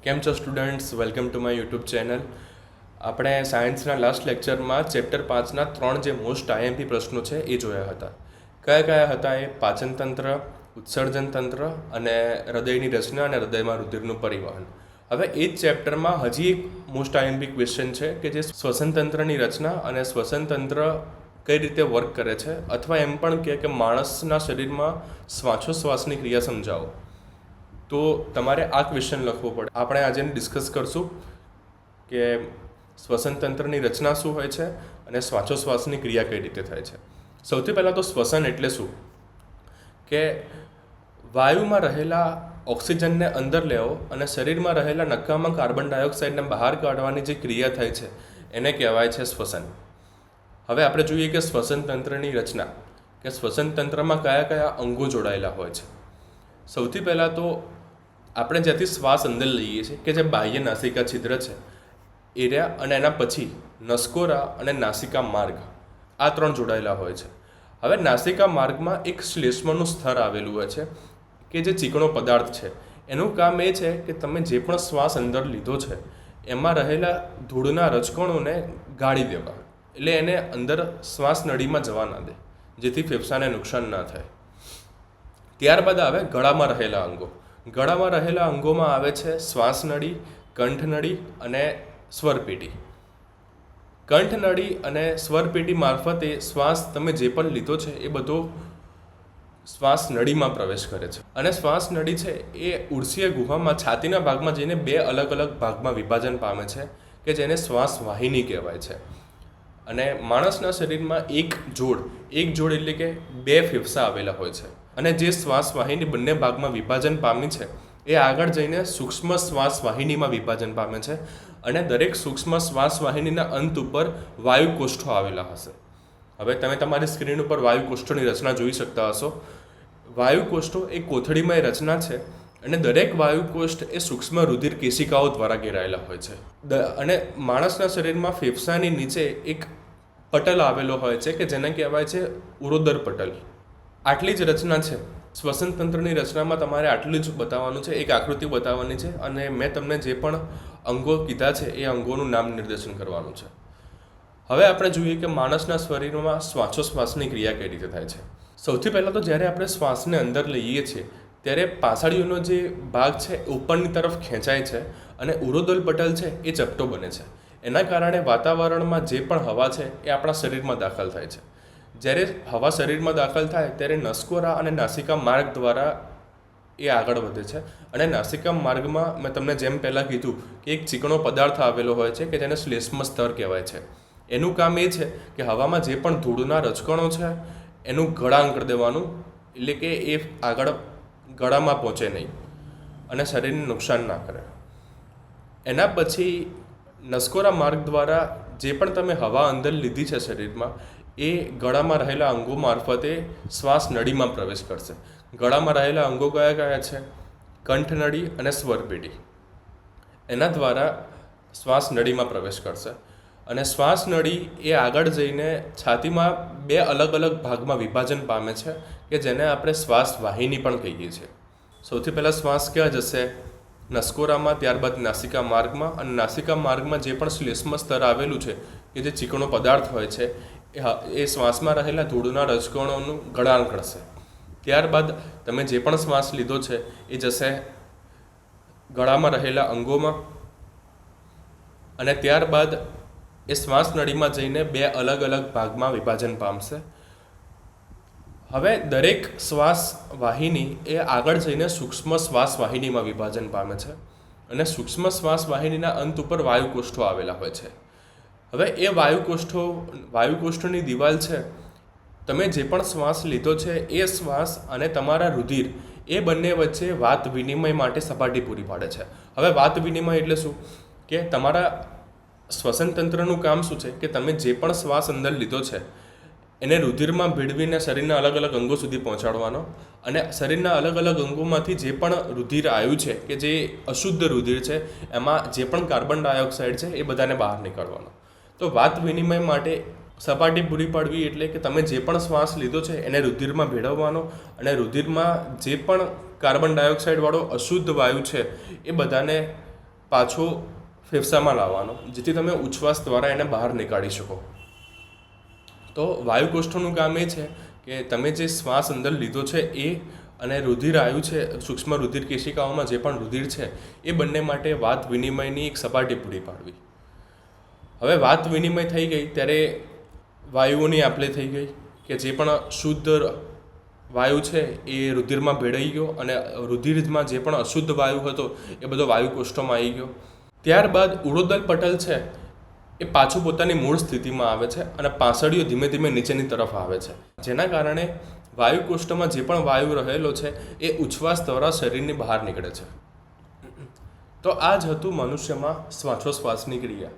કેમ છો students? Welcome to my YouTube channel. આપણે સાયન્સના લાસ્ટ લેક્ચરમાં ચેપ્ટર 5ના 3 જે મોસ્ટ આઈએમપી પ્રશ્નો છે એ જોયા હતા. કયા કયા હતા એ? પાચનતંત્ર, ઉત્સર્જન તંત્ર અને હૃદયની રચના અને હૃદયમાં રુધિરનું પરિવહન. હવે એ જ ચેપ્ટરમાં હજી એક મોસ્ટ આઈએમપી ક્વેશ્ચન છે કે જે શ્વસન તંત્રની રચના અને શ્વસન તંત્ર કઈ રીતે વર્ક કરે છે, અથવા એમ પણ કહે કે માણસના શરીરમાં શ્વાસોશ્વાસની ક્રિયા સમજાવો. તો તમારે આ ક્વેશ્ચન લખવો પડે. આપણે આજે ડિસ્કસ કરશું કે શ્વસન તંત્રની રચના શું હોય છે અને શ્વાસોશ્વાસની ક્રિયા કઈ રીતે થાય છે. સૌથી પહેલાં તો શ્વસન એટલે શું? કે વાયુમાં રહેલા ઓક્સિજનને અંદર લેવો અને શરીરમાં રહેલા નકામા કાર્બન ડાયોક્સાઇડને બહાર કાઢવાની જે ક્રિયા થાય છે એને કહેવાય છે શ્વસન. હવે આપણે જોઈએ કે શ્વસન તંત્રની રચના, કે શ્વસન તંત્રમાં કયા કયા અંગો જોડાયેલા હોય છે. સૌથી પહેલાં તો આપણે જ્યાંથી શ્વાસ અંદર લઈએ છીએ કે જે બાહ્ય નાસિકા છિદ્ર છે એરિયા, અને એના પછી નસકોરા અને નાસિકા માર્ગ, આ 3 જોડાયેલા હોય છે. હવે નાસિકા માર્ગમાં એક શ્લેષ્મનું સ્તર આવેલું હોય છે કે જે ચીકણો પદાર્થ છે. એનું કામ એ છે કે તમે જે પણ શ્વાસ અંદર લીધો છે એમાં રહેલા ધૂળના રજકણોને ગાળી દેવા, એટલે એને અંદર શ્વાસ નળીમાં જવા ના દે, જેથી ફેફસાને નુકસાન ના થાય. ત્યારબાદ આવે ગળામાં રહેલા અંગો. ગળામાં રહેલા અંગોમાં આવે છે શ્વાસનળી, કંઠનળી અને સ્વરપેટી. કંઠનળી અને સ્વરપેટી મારફતે શ્વાસ તમે જે પણ લીધો છે એ બધો શ્વાસ નળીમાં પ્રવેશ કરે છે. અને શ્વાસ નળી છે એ ઉર્સીય ગુહામાં છાતીના ભાગમાં જઈને 2 અલગ અલગ ભાગમાં વિભાજન પામે છે કે જેને શ્વાસ વાહિની કહેવાય છે. અને માણસના શરીરમાં એક જોડ એટલે કે 2 ફેફસા આવેલા હોય છે. અને જે શ્વાસ વાહિની બંને ભાગમાં વિભાજન પામી છે એ આગળ જઈને સૂક્ષ્મ શ્વાસ વાહિનીમાં વિભાજન પામે છે. અને દરેક સૂક્ષ્મ શ્વાસ વાહિનીના અંત ઉપર વાયુકોષ્ઠો આવેલા હશે. હવે તમે તમારી સ્ક્રીન ઉપર વાયુકોષ્ઠોની રચના જોઈ શકતા હશો. વાયુકોષ્ઠો એ કોથળીમય રચના છે અને દરેક વાયુકોષ્ઠ એ સૂક્ષ્મ રુધિર કેશિકાઓ દ્વારા ઘેરાયેલા હોય છે. અને માણસના શરીરમાં ફેફસાની નીચે એક પટલ આવેલો હોય છે કે જેને કહેવાય છે ઉરોદર પટલ. આટલી જ રચના છે. શ્વસન તંત્રની રચનામાં તમારે આટલું જ બતાવવાનું છે, એક આકૃતિ બતાવવાની છે, અને મેં તમને જે પણ અંગો કીધા છે એ અંગોનું નામ નિર્દેશન કરવાનું છે. હવે આપણે જોઈએ કે માણસના શરીરમાં શ્વાસોશ્વાસની ક્રિયા કઈ રીતે થાય છે. સૌથી પહેલાં તો જ્યારે આપણે શ્વાસને અંદર લઈએ છીએ ત્યારે પાછળીઓનો જે ભાગ છે ઉપરની તરફ ખેંચાય છે અને ઉરોદલ પટલ છે એ ચપટો બને છે. એના કારણે વાતાવરણમાં જે પણ હવા છે એ આપણા શરીરમાં દાખલ થાય છે. જ્યારે હવા શરીરમાં દાખલ થાય ત્યારે નસકોરા અને નાસિકા માર્ગ દ્વારા એ આગળ વધે છે. અને નાસિકા માર્ગમાં મેં તમને જેમ પહેલાં કીધું કે એક ચીકણો પદાર્થ આવેલો હોય છે કે જેને શ્લેષ્મ સ્તર કહેવાય છે. એનું કામ એ છે કે હવામાં જે પણ ધૂળના રજકણો છે એનું ગળાણ કરી દેવાનું, એટલે કે એ આગળ ગળામાં પહોંચે નહીં અને શરીરને નુકસાન ના કરે. એના પછી નસકોરા માર્ગ દ્વારા જે પણ તમે હવા અંદર લીધી છે શરીરમાં એ ગળામાં રહેલા અંગો મારફતે શ્વાસ નળીમાં પ્રવેશ કરશે. ગળામાં રહેલા અંગો કયા કયા છે? કંઠનળી અને સ્વરપેટી. એના દ્વારા શ્વાસ નળીમાં પ્રવેશ કરશે. અને શ્વાસ નળી એ આગળ જઈને છાતીમાં 2 અલગ અલગ ભાગમાં વિભાજન પામે છે કે જેને આપણે શ્વાસ વાહિની પણ કહીએ છીએ. સૌથી પહેલાં શ્વાસ ક્યાં જશે? નસકોરામાં, ત્યારબાદ નાસિકા માર્ગમાં, અને નાસિકા માર્ગમાં જે પણ શ્લેષ્મ સ્તર આવેલું છે કે જે ચીકણો પદાર્થ હોય છે એ શ્વાસમાં રહેલા ધૂળના રજકણોનું ગળાણ કરશે. ત્યારબાદ તમે જે પણ શ્વાસ લીધો છે એ જશે ગળામાં રહેલા અંગોમાં, અને ત્યારબાદ એ શ્વાસ નળીમાં જઈને 2 અલગ અલગ ભાગમાં વિભાજન પામશે. હવે દરેક શ્વાસ વાહિની એ આગળ જઈને સૂક્ષ્મ શ્વાસ વાહિનીમાં વિભાજન પામે છે. અને સૂક્ષ્મ શ્વાસ વાહિનીના અંત ઉપર વાયુકોષ્ઠો આવેલા હોય છે. હવે એ વાયુકોષ્ઠોની દિવાલ છે, તમે જે પણ શ્વાસ લીધો છે એ શ્વાસ અને તમારા રુધિર એ બંને વચ્ચે વાત વિનિમય માટે સપાટી પૂરી પાડે છે. હવે વાત વિનિમય એટલે શું? કે તમારા શ્વસન તંત્રનું કામ શું છે કે તમે જે પણ શ્વાસ અંદર લીધો છે એને રુધિરમાં ભેળવીને શરીરના અલગ અલગ અંગો સુધી પહોંચાડવાનો, અને શરીરના અલગ અલગ અંગોમાંથી જે પણ રુધિર આવ્યું છે કે જે અશુદ્ધ રુધિર છે એમાં જે પણ કાર્બન ડાયોક્સાઇડ છે એ બધાને બહાર નીકળવાનો. તો વાત વિનિમય માટે સપાટી પૂરી પાડવી એટલે કે તમે જે પણ શ્વાસ લીધો છે એને રુધિરમાં ભેળવવાનો, અને રુધિરમાં જે પણ કાર્બન ડાયોક્સાઇડવાળો અશુદ્ધ વાયુ છે એ બધાને પાછો ફેફસામાં લાવવાનો, જેથી તમે ઉચ્છ્વાસ દ્વારા એને બહાર નીકાળી શકો. તો વાયુકોષ્ઠોનું કામ એ છે કે તમે જે શ્વાસ અંદર લીધો છે એ અને રુધિર આવ્યું છે, સૂક્ષ્મ રુધિર કેશિકાઓમાં જે પણ રુધિર છે એ બંને માટે વાત વિનિમયની એક સપાટી પૂરી પાડવી. હવે વાત વિનિમય થઈ ગઈ ત્યારે વાયુઓની આપલે થઈ ગઈ કે જે પણ શુદ્ધ વાયુ છે એ રુધિરમાં ભેળાઈ ગયો અને રુધિરમાં જે પણ અશુદ્ધ વાયુ હતો એ બધો વાયુકોષ્ઠોમાં આવી ગયો. ત્યારબાદ ઉડોદલ પટલ છે એ પાછું પોતાની મૂળ સ્થિતિમાં આવે છે અને પાંસળીઓ ધીમે ધીમે નીચેની તરફ આવે છે, જેના કારણે વાયુકોષ્ઠમાં જે પણ વાયુ રહેલો છે એ ઉચ્છ્વાસ દ્વારા શરીરની બહાર નીકળે છે. તો આ જ હતું મનુષ્યમાં શ્વાસોશ્વાસની ક્રિયા.